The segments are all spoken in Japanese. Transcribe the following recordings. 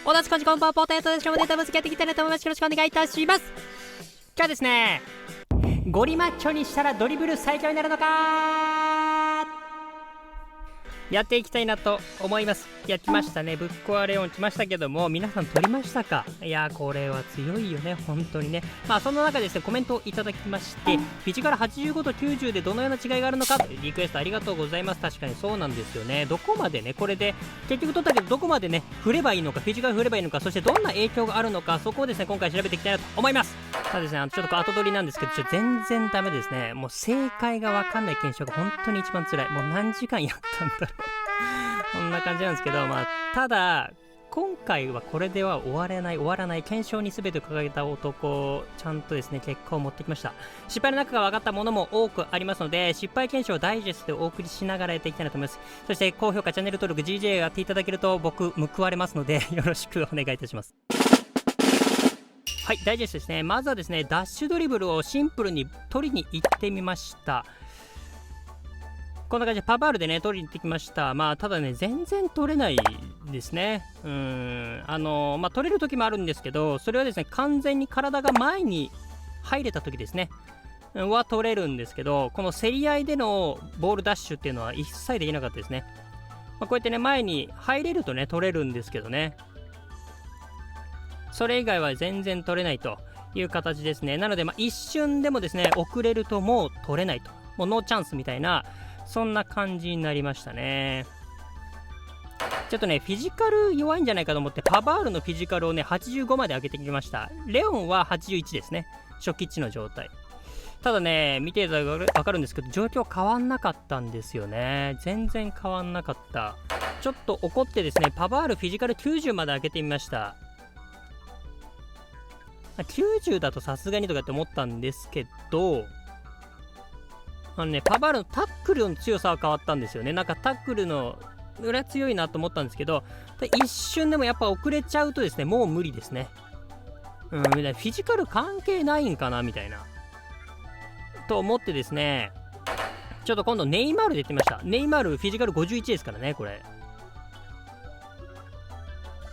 おだしこんじこんばんポテトでしょもネタぶつけてきたいなと思います。よろしくお願いいたします。今日ですね、ゴリマッチョにしたらドリブル最強になるのかやっていきたいなと思います。やってましたね。ぶっ壊れ音来ましたけども、皆さん撮りましたか？いやー、これは強いよね、本当にね。その中でですね、コメントをいただきまして、フィジカル85と90でどのような違いがあるのかというリクエストありがとうございます。確かにそうなんですよね。どこまでね、これで結局撮ったけどどこまでね振ればいいのか、フィジカル振ればいいのか、そしてどんな影響があるのか、そこをですね今回調べていきたいなと思います。ただですね、ちょっと後取りなんですけど、全然ダメですね。もう正解が分かんない検証が本当に一番辛い。もう何時間やったんだろうこんな感じなんですけど、ただ今回はこれでは終わらない検証に全てを掲げた男、ちゃんとですね結果を持ってきました。失敗の中が分かったものも多くありますので、失敗検証をダイジェストでお送りしながらやっていきたいなと思います。そして高評価、チャンネル登録、GJ やっていただけると僕報われますのでよろしくお願いいたします。はい、ダイジェストですね。まずはですね、ダッシュドリブルをシンプルに取りに行ってみました。こんな感じでパバールでね取りに行ってきました。ただね全然取れないですね。取れる時もあるんですけど、それはですね完全に体が前に入れた時ですねは取れるんですけど、この競り合いでのボールダッシュっていうのは一切できなかったですね。こうやってね前に入れるとね取れるんですけどね、それ以外は全然取れないという形ですね。なので一瞬でもですね遅れるともう取れないと、もうノーチャンスみたいな、そんな感じになりましたね。ちょっとねフィジカル弱いんじゃないかと思ってパバールのフィジカルをね85まで上げてきました。レオンは81ですね、初期値の状態。ただね見ていただくと分かるんですけど、状況変わんなかったんですよね。全然変わんなかった。ちょっと怒ってですねパバールフィジカル90まで上げてみました。90だとさすがにとかって思ったんですけど、パバールのタックルの強さは変わったんですよね。なんかタックルの裏強いなと思ったんですけど、一瞬でもやっぱ遅れちゃうとですねもう無理ですね。フィジカル関係ないんかなみたいなと思ってですね、ちょっと今度ネイマールで言ってみました。ネイマールフィジカル51ですからね。これ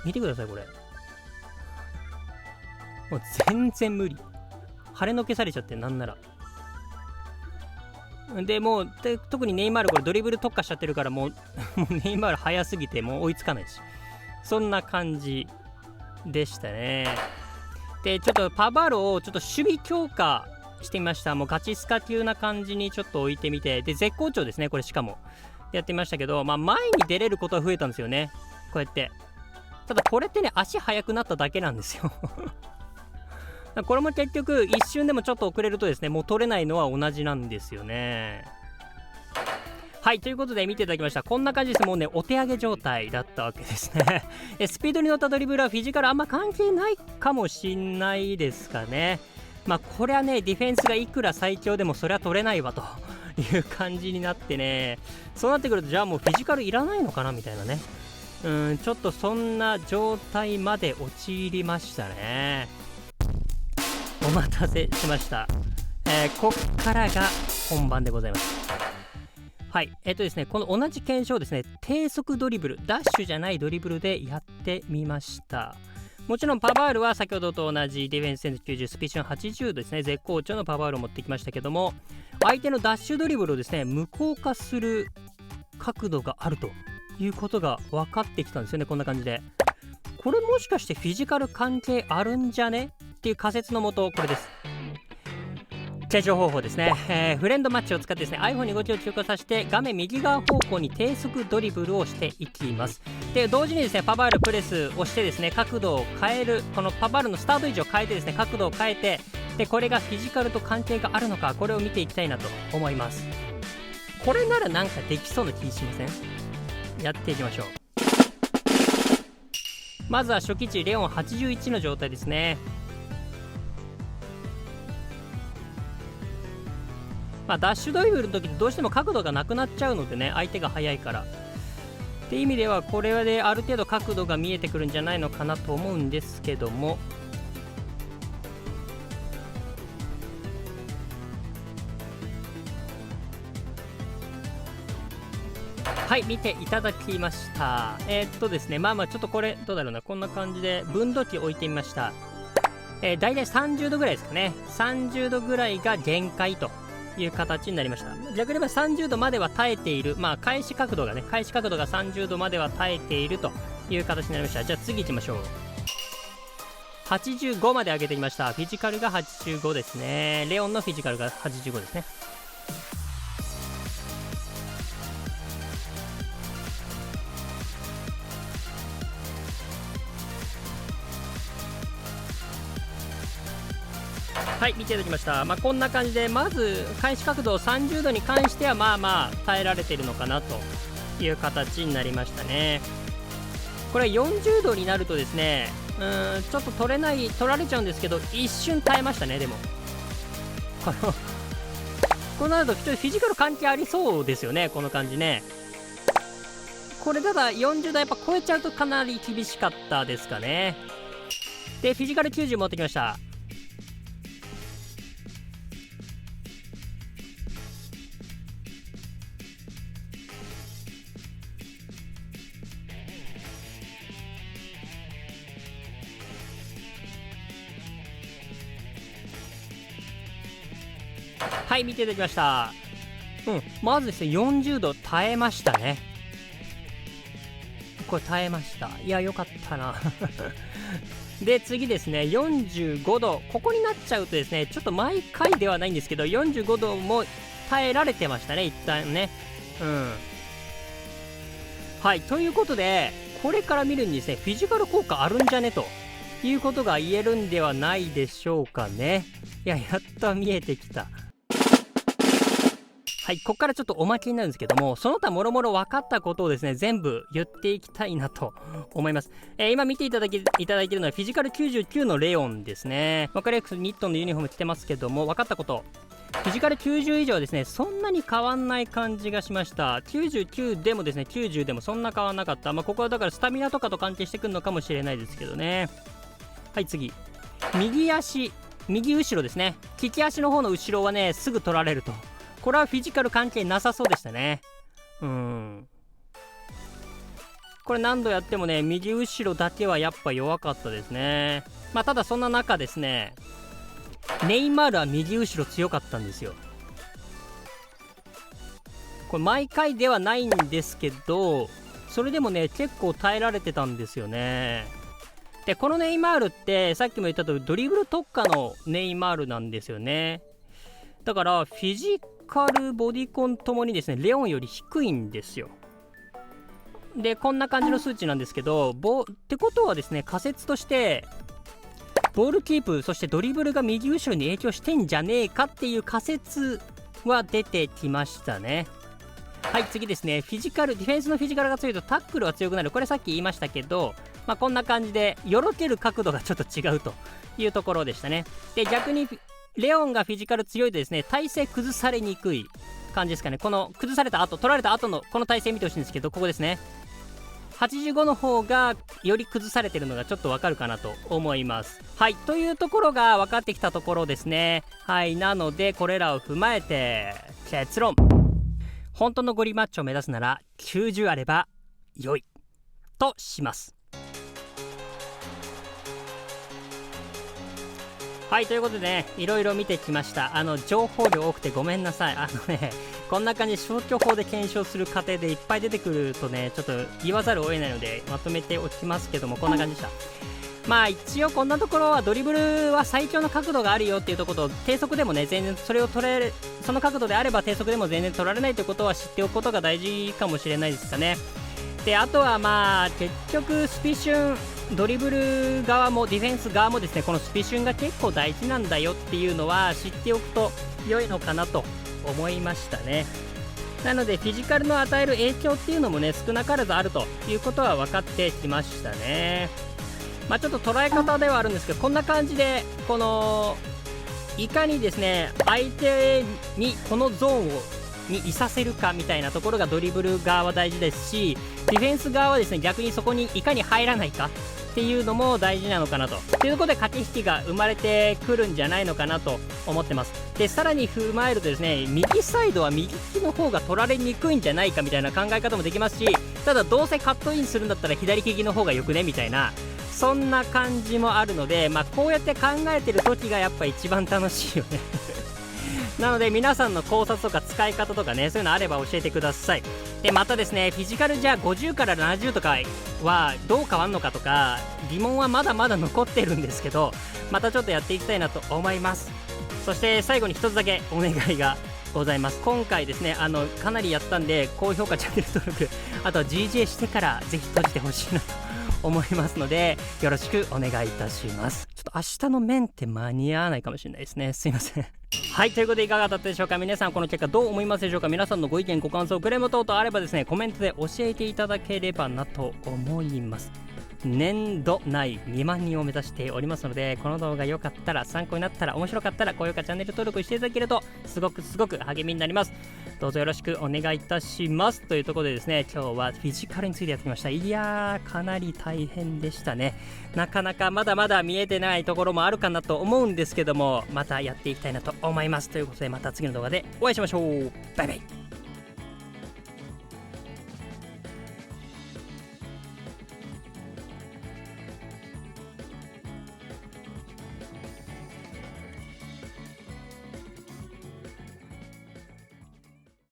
見てください。これもう全然無理。腫れのけされちゃって、なんならでもう特にネイマールこれドリブル特化しちゃってるから、もうネイマール早すぎてもう追いつかないし、そんな感じでしたね。でちょっとパバールをちょっと守備強化してみました。もうガチスカ級な感じにちょっと置いてみて、で絶好調ですねこれ。しかもやってみましたけど、前に出れることは増えたんですよね、こうやって。ただこれってね足速くなっただけなんですよこれも結局一瞬でもちょっと遅れるとですねもう取れないのは同じなんですよね。はい、ということで見ていただきました。こんな感じです。もうねお手上げ状態だったわけですねスピードに乗ったドリブルはフィジカルあんま関係ないかもしんないですかね。これはねディフェンスがいくら最強でもそれは取れないわという感じになってね、そうなってくるとじゃあもうフィジカルいらないのかなみたいなね、ちょっとそんな状態まで陥りましたね。お待たせしました。こっからが本番でございます。はい、ですね、この同じ検証をですね、低速ドリブル、ダッシュじゃないドリブルでやってみました。もちろんパバールは先ほどと同じディフェンスセンス90、スピーション80ですね、絶好調のパバールを持ってきましたけども、相手のダッシュドリブルをですね、無効化する角度があるということが分かってきたんですよね。こんな感じで。これもしかしてフィジカル関係あるんじゃねっていう仮説のもと、これです。検証方法ですね、フレンドマッチを使ってですね iPhone に動きを強化させて画面右側方向に低速ドリブルをしていきます。で同時にですねパバールプレスをしてですね角度を変える、このパバールのスタート位置を変えてですね角度を変えて、でこれがフィジカルと関係があるのか、これを見ていきたいなと思います。これならなんかできそうな気しません？やっていきましょう。まずは初期値レオン81の状態ですね。ダッシュドリブルの時ってどうしても角度がなくなっちゃうのでね、相手が速いからって意味ではこれである程度角度が見えてくるんじゃないのかなと思うんですけども、ははい、見ていただきました。ですね、まあまあちょっとこれどうだろうな、こんな感じで分度器置いてみました。大体30度ぐらいですかね。30度ぐらいが限界という形になりました。逆に言えば30度までは耐えている、まあ開始角度が30度までは耐えているという形になりました。じゃあ次行きましょう。85まで上げてきました。フィジカルが85ですね。レオンのフィジカルが85ですね。はい、見ていただきました。まあ、こんな感じで、まず開始角度30度に関してはまあまあ耐えられているのかなという形になりましたね。これ40度になるとですね、ちょっと取られちゃうんですけど、一瞬耐えましたね。でもこうなるとフィジカル関係ありそうですよね、この感じね。これただ40度やっぱ超えちゃうとかなり厳しかったですかね。でフィジカル90持ってきました。はい、見ていただきました。まずですね、40度耐えましたね。これ耐えました。いや、よかったな。で、次ですね、45度。ここになっちゃうとですね、ちょっと毎回ではないんですけど、45度も耐えられてましたね、一旦ね。はい、ということで、これから見るにですね、フィジカル効果あるんじゃねということが言えるんではないでしょうかね。いや、やっと見えてきた。はい、ここからちょっとおまけになるんですけども、その他もろもろ分かったことをですね、全部言っていきたいなと思います。今見ていただいているのはフィジカル99のレオンですね。分かりやすくニットンのユニフォーム着てますけども、分かったこと。フィジカル90以上はですね、そんなに変わんない感じがしました。99でもですね、90でもそんな変わんなかった。まあ、ここはだからスタミナとかと関係してくるのかもしれないですけどね。はい、次。右後ろですね。利き足の方の後ろはね、すぐ取られると。これはフィジカル関係なさそうでしたね。これ何度やってもね、右後ろだけはやっぱ弱かったですね。まあただそんな中ですね、ネイマールは右後ろ強かったんですよ。これ毎回ではないんですけど、それでもね、結構耐えられてたんですよね。で、このネイマールってさっきも言った通りドリブル特化のネイマールなんですよね。だからフィジカルボディコンともにですね、レオンより低いんですよ。でこんな感じの数値なんですけど、ってことはですね、仮説としてボールキープそしてドリブルが右後ろに影響してんじゃねえかっていう仮説は出てきましたね。はい、次ですね。ディフェンスのフィジカルが強いとタックルは強くなる。これさっき言いましたけど、まあ、こんな感じでよろける角度がちょっと違うというところでしたね。で逆にレオンがフィジカル強いとですね、体勢崩されにくい感じですかね。この崩された後、取られた後のこの体勢見てほしいんですけど、ここですね。85の方がより崩されてるのがちょっとわかるかなと思います。はい、というところが分かってきたところですね。はい、なのでこれらを踏まえて結論。本当のゴリマッチョを目指すなら90あれば良いとします。はい、ということでね、いろいろ見てきました。情報量多くてごめんなさい。こんな感じで消去法で検証する過程でいっぱい出てくるとね、ちょっと言わざるを得ないのでまとめておきますけども、こんな感じでした。まあ一応こんなところはドリブルは最強の角度があるよっていうところと、低速でもね全然それを取れる、その角度であれば低速でも全然取られないということは知っておくことが大事かもしれないですかね。であとはまあ結局スピシュンドリブル側もディフェンス側もですね、このスピシュンが結構大事なんだよっていうのは知っておくと良いのかなと思いましたね。なのでフィジカルの与える影響っていうのもね、少なからずあるということは分かってきましたね。まあちょっと捉え方ではあるんですけど、こんな感じでこのいかにですね相手にこのゾーンにいさせるかみたいなところがドリブル側は大事ですし、ディフェンス側はですね逆にそこにいかに入らないかっていうのも大事なのかなというところで駆け引きが生まれてくるんじゃないのかなと思ってます。でさらに踏まえるとですね、右サイドは右利きの方が取られにくいんじゃないかみたいな考え方もできますし、ただどうせカットインするんだったら左利きの方がよくねみたいな、そんな感じもあるので、こうやって考えてる時がやっぱ一番楽しいよねなので皆さんの考察とか使い方とかね、そういうのあれば教えてください。でまたですね、フィジカルじゃあ50から70とかはどう変わんのかとか疑問はまだまだ残ってるんですけど、またちょっとやっていきたいなと思います。そして最後に一つだけお願いがございます。今回ですねかなりやったんで、高評価、チャンネル登録、あとは GJ してからぜひ閉じてほしいなと思いますので、よろしくお願いいたします。ちょっと明日の面って間に合わないかもしれないですね、すいませんはい、ということでいかがだったでしょうか。皆さんこの結果どう思いますでしょうか。皆さんのご意見ご感想クレーム等々あればですね、コメントで教えていただければなと思います。年度内2万人を目指しておりますので、この動画良かったら、参考になったら、面白かったら高評価チャンネル登録していただけるとすごく励みになります。どうぞよろしくお願いいたします。というところでですね、今日はフィジカルについてやってきました。いやーかなり大変でしたね。なかなかまだまだ見えてないところもあるかなと思うんですけども、またやっていきたいなと思います。ということでまた次の動画でお会いしましょう。バイバイ。